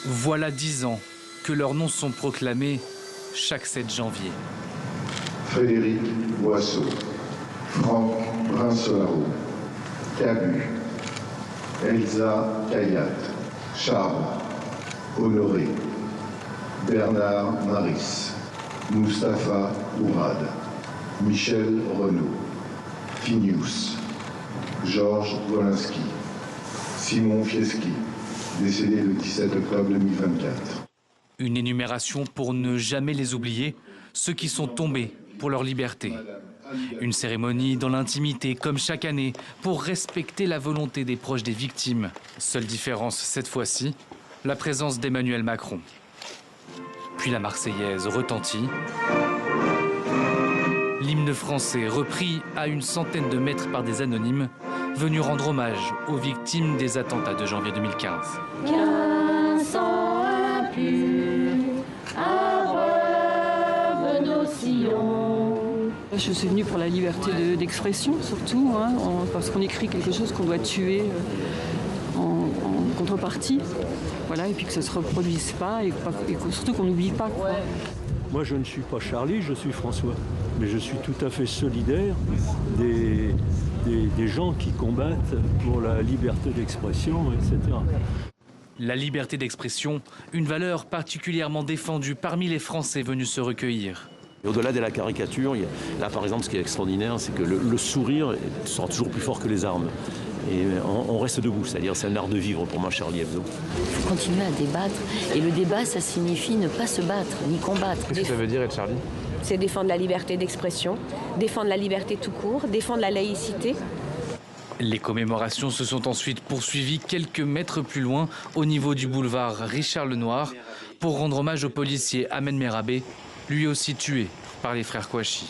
Voilà 10 ans que leurs noms sont proclamés chaque 7 janvier. Frédéric Boisseau, Franck Brinsolaro, Cabu, Elsa Cayat, Charles, Honoré, Bernard Maris, Mustapha Ourad, Michel Renaud, Finius, Georges Wolinski, Simon Fieschi, décédé le 17 octobre 2024. Une énumération pour ne jamais les oublier, ceux qui sont tombés pour leur liberté. Une cérémonie dans l'intimité, comme chaque année, pour respecter la volonté des proches des victimes. Seule différence cette fois-ci, la présence d'Emmanuel Macron. Puis la Marseillaise retentit. L'hymne français repris à une centaine de mètres par des anonymes, venus rendre hommage aux victimes des attentats de janvier 2015. Qu'un sang impur abreuve nos sillons. Je suis venue pour la liberté d'expression surtout, parce qu'on écrit quelque chose qu'on doit tuer en contrepartie. Voilà, et puis que ça ne se reproduise pas et surtout qu'on n'oublie pas. Quoi. Moi je ne suis pas Charlie, je suis François. Mais je suis tout à fait solidaire des gens qui combattent pour la liberté d'expression, etc. La liberté d'expression, une valeur particulièrement défendue parmi les Français venus se recueillir. Au-delà de la caricature, là par exemple ce qui est extraordinaire, c'est que le sourire sera toujours plus fort que les armes. Et on reste debout, c'est-à-dire c'est un art de vivre pour moi, Charlie Hebdo. Il faut continuer à débattre. Et le débat, ça signifie ne pas se battre, ni combattre. Qu'est-ce que ça veut dire être Charlie ? C'est défendre la liberté d'expression, défendre la liberté tout court, défendre la laïcité. Les commémorations se sont ensuite poursuivies quelques mètres plus loin, au niveau du boulevard Richard Lenoir, pour rendre hommage au policier Ahmed Merabé, lui aussi tué par les frères Kouachi.